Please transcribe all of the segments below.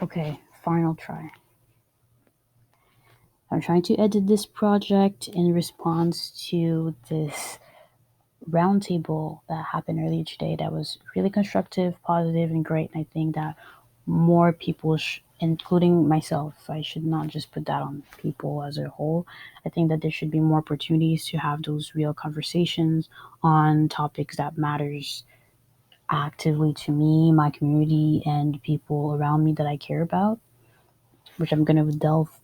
Okay, final try. I'm trying to edit this project in response to this roundtable that happened earlier today that was really constructive, positive, and great. And I think that more people, including myself, I should not just put that on people as a whole. I think that there should be more opportunities to have those real conversations on topics that matters actively to me, my community, and people around me that I care about, which I'm gonna delve.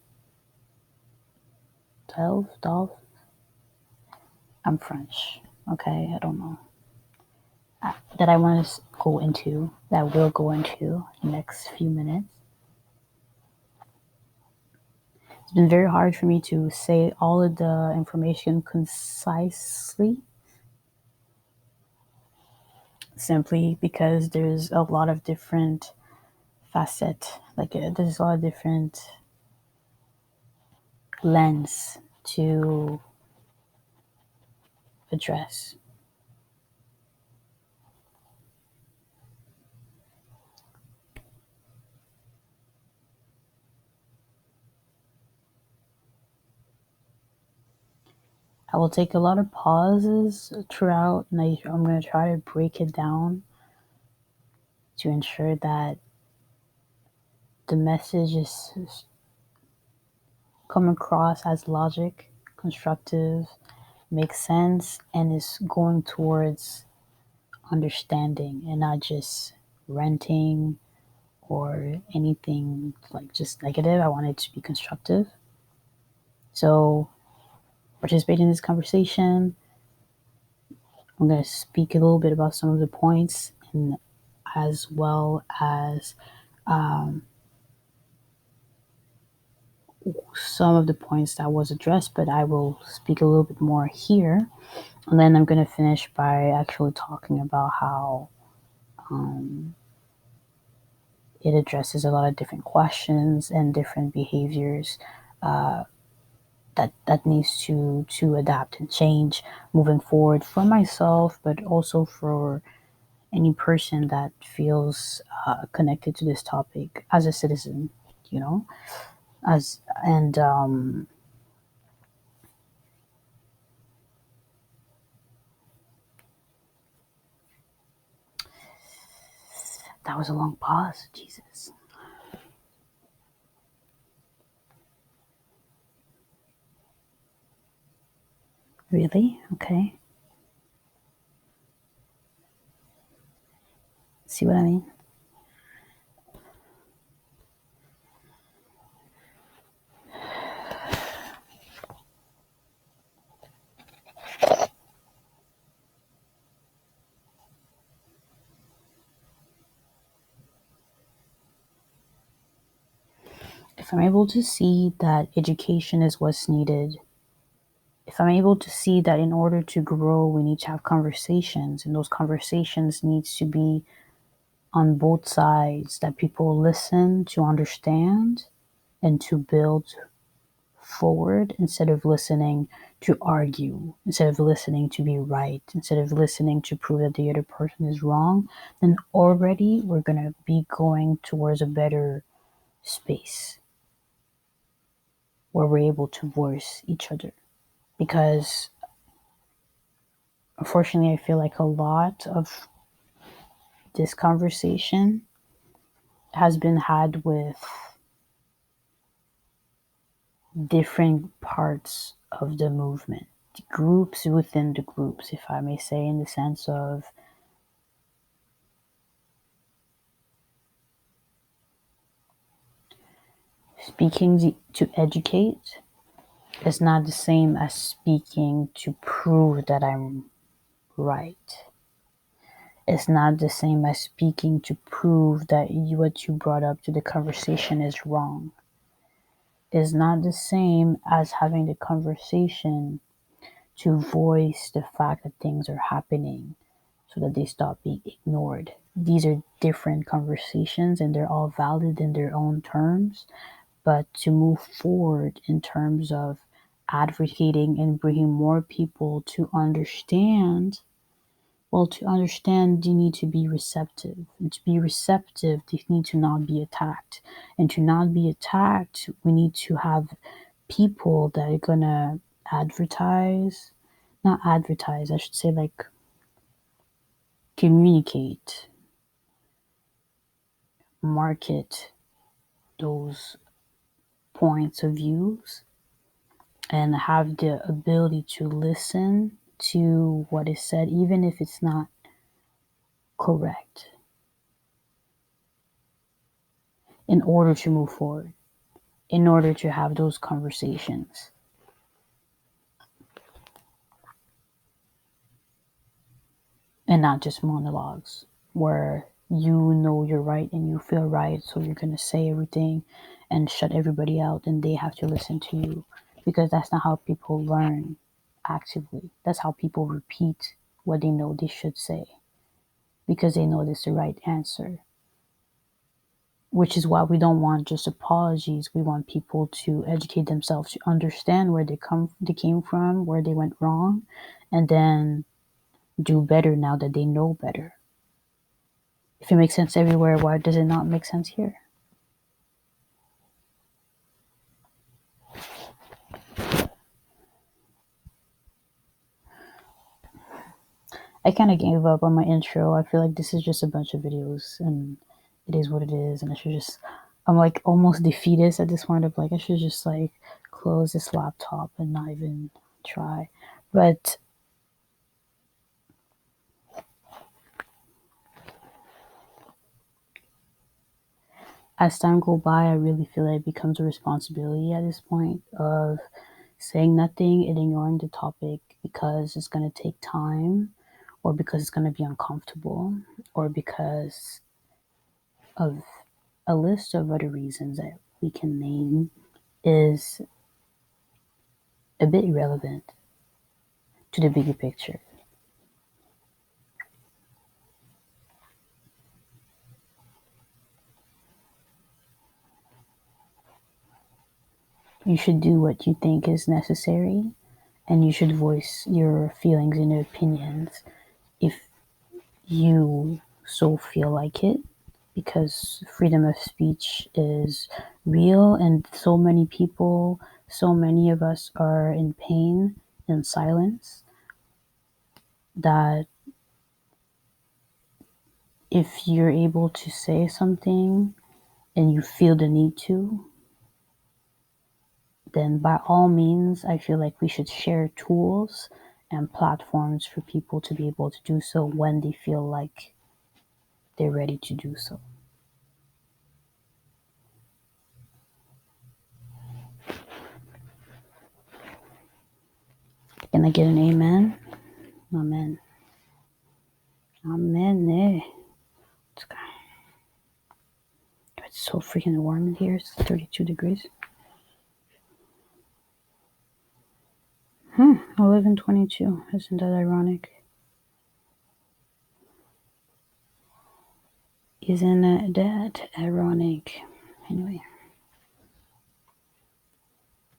I'm French. Okay, I don't know. That I want to go into, that we'll go into the next few minutes. It's been very hard for me to say all of the information concisely, simply because there's a lot of different facets. There's a lot of different lens to address. I will take a lot of pauses throughout, and I'm going to try to break it down to ensure that the message is come across as logic, constructive, makes sense, and is going towards understanding and not just renting or anything like just negative. I want it to be constructive. So, participate in this conversation. I'm going to speak a little bit about some of the points, and as well as some of the points that was addressed, but I will speak a little bit more here. And then I'm going to finish by actually talking about how it addresses a lot of different questions and different behaviors that needs to adapt and change moving forward for myself, but also for any person that feels connected to this topic as a citizen, you know, as and that was a long pause. Jesus. Really? Okay. See what I mean? If I'm able to see that education is what's needed, if I'm able to see that in order to grow, we need to have conversations, and those conversations needs to be on both sides, that people listen to understand and to build forward instead of listening to argue, instead of listening to be right, instead of listening to prove that the other person is wrong, then already we're going to be going towards a better space where we're able to voice each other. Because unfortunately, I feel like a lot of this conversation has been had with different parts of the movement, groups within the groups, if I may say, in the sense of speaking to educate is not the same as speaking to prove that I'm right. It's not the same as speaking to prove that what you brought up to the conversation is wrong. It's not the same as having the conversation to voice the fact that things are happening so that they stop being ignored. These are different conversations and they're all valid in their own terms. But to move forward in terms of advocating and bringing more people to understand Well, to understand, you need to be receptive. And to be receptive, you need to not be attacked. And to not be attacked, we need to have people that are gonna advertise, not advertise, I should say, like, communicate, market those points of views, and have the ability to listen to what is said, even if it's not correct, in order to move forward, in order to have those conversations. And not just monologues where you know you're right and you feel right, so you're going to say everything and shut everybody out, and they have to listen to you, because that's not how people learn actively. That's how people repeat what they know they should say, because they know that's the right answer. Which is why we don't want just apologies. We want people to educate themselves, to understand where they came from, where they went wrong, and then do better now that they know better. If it makes sense everywhere, why does it not make sense here? I kind of gave up on my intro. I feel like this is just a bunch of videos and it is what it is. And I should just, I'm like almost defeatist at this point of like, I should just like close this laptop and not even try. But as time go by, I really feel like it becomes a responsibility at this point of saying nothing and ignoring the topic because it's going to take time, or because it's going to be uncomfortable, or because of a list of other reasons that we can name, is a bit irrelevant to the bigger picture. You should do what you think is necessary, and you should voice your feelings and opinions if you so feel like it, because freedom of speech is real, and so many people, so many of us are in pain and silence, that if you're able to say something and you feel the need to, then by all means, I feel like we should share tools and platforms for people to be able to do so when they feel like they're ready to do so. Can I get an amen? Amen. Amen. It's so freaking warm in here. It's 32 degrees. 11:22. Isn't that ironic? Isn't that ironic? Anyway.